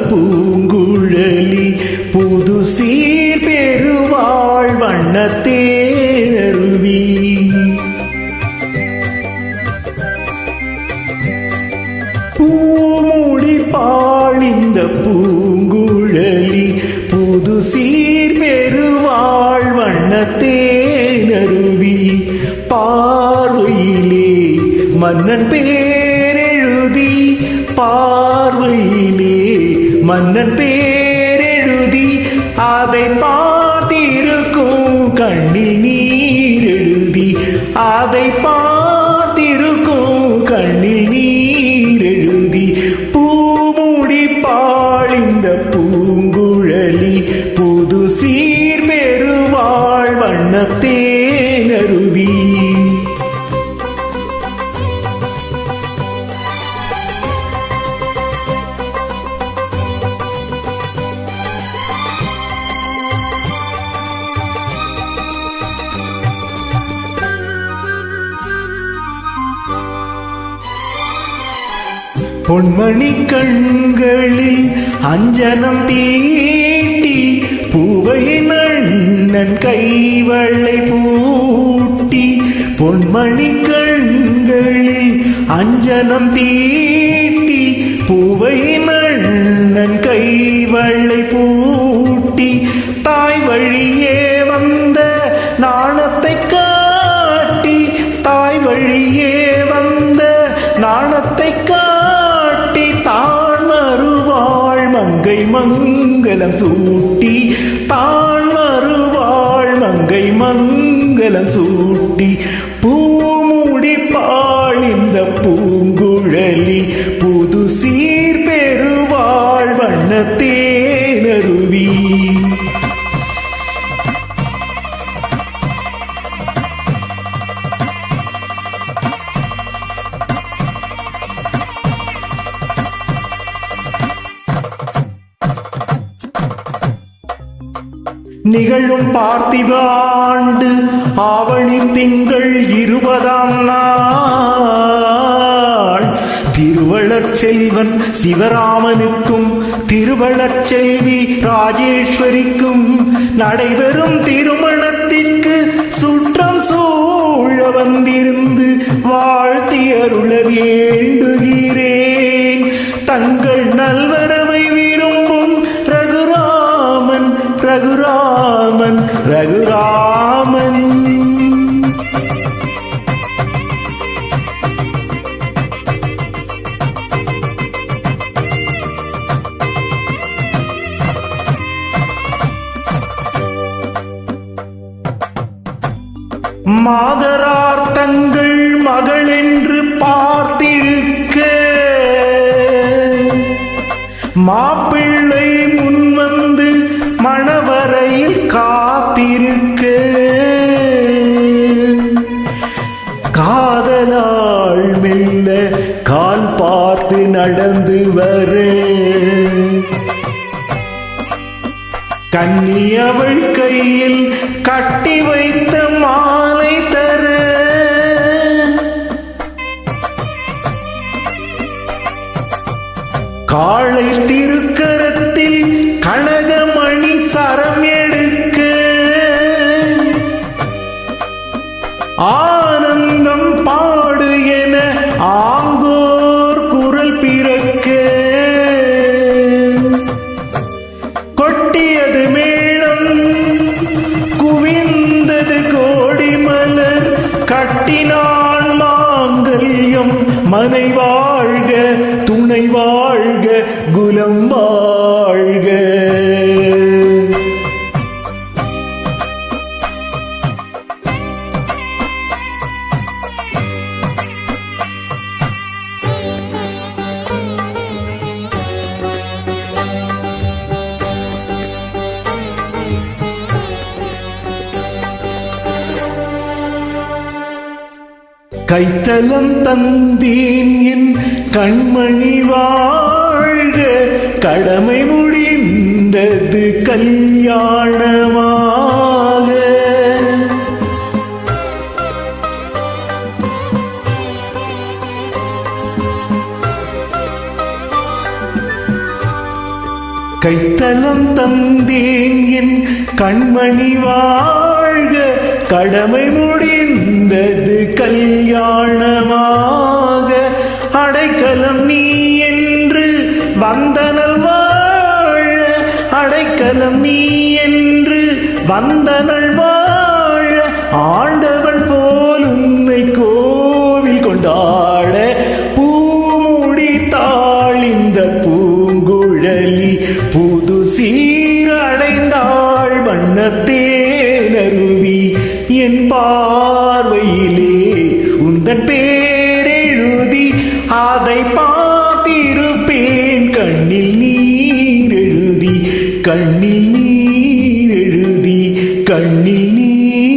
பூங்குழலி புது சீர் பெருவாழ் வண்ணத்தேருவி பூமுடி பாழிந்த பூங்குழலி புது சீர் பெருவாழ் வண்ணத்தேருவி பார்வையிலே மன்னன் பேரெழுதி பார்வையிலே மன்னன் பேரெழுதி அதை பார்த்திருக்கும் கண்ணில் நீர் எழுதி அதை பார்த்திருக்கும் கண்ணில் நீர் எழுதி பூமுடி பாழிந்த பூங்குழலி புது சீர் பெருவாழ் வண்ணத்தேனருவி பொன்மணி கண்களில் அஞ்சனம் தீட்டி பூவை நன்னன் கைவளை பூட்டி பொன்மணி கண்களில் அஞ்சனம் தீட்டி பூவை நன்னன் கைவளை பூட்டி தாய் வழியே வந்த நாணத்தை காட்டி தாய் வழியே வந்த நாணத்தை காட்டி தான் மறுவாழ் மங்கை மங்களம் சூட்டி தான் மறுவாழ் மங்கை மங்களம் சூட்டி பூமுடி பாழிந்த பூங்குழலி புது சீர் பெருவாழ் வண்ணத்தேனருவி நிகழும் பார்த்திப ஆண்டு ஆவணி திங்கள் 20ஆம் நாள் திருவளர் செல்வன் சிவராமனுக்கும் திருவளர் செல்வி ராஜேஸ்வரிக்கும் நடைபெறும் திருமணத்திற்கு சுற்றம் சூழ வந்திருந்து வாழ்த்தி அருள வேண்டுகிறேன். தங்கள் நல்வரவை விரும்பும் ரகுராமன் ரகுராமன் ரகுராமன். மாதரார் தங்கள் மகள் என்று பார்த்திருக்க மாப்பிள்ளை முன்வந்து மணவரையில் காத்திருக்க காதலாள் மெல்ல கால் பார்த்து நடந்து வர கன்னியவள் கையில் கட்டி வைத்த மாலை தர காளை திருக்கரத்தில் கனகமணி சரம் எடுக்க ஆனந்தம் பாடு என ஆங்கோர் குரல் பிறக்க கொட்டியது மேளம் குவிந்தது கோடி மலர் கட்டினான் மாங்கல்யம் மனை வாழ்க துணை வாழ்க குலம் வாழ்க. கைத்தலம் தந்தேன் என் கண்மணி வாழ்க கடமை முடிந்தது கல்யாணமாக. கைத்தலம் தந்தேன் என் கண்மணி வாழ்க, கடமை முடிந்தது கல்யாணமாக. அடைக்கலம் நீ என்று வந்தனல் வாழ, அடைக்கலம் நீ என்று வந்தனள் வாழ, ஆண்டவன் போல் உன்னை கோவில் கொண்டாட, பூமுடி தாளிந்த பூங்குழலி புது சீரடைந்தாள் வண்ணத்தேனருவி. என் பார்வையிலே உந்தன் பேரெழுதி அதை பார்த்திருப்பேன், கண்ணில் நீர் எழுதி, கண்ணில் நீர் எழுதி, கண்ணில் நீர்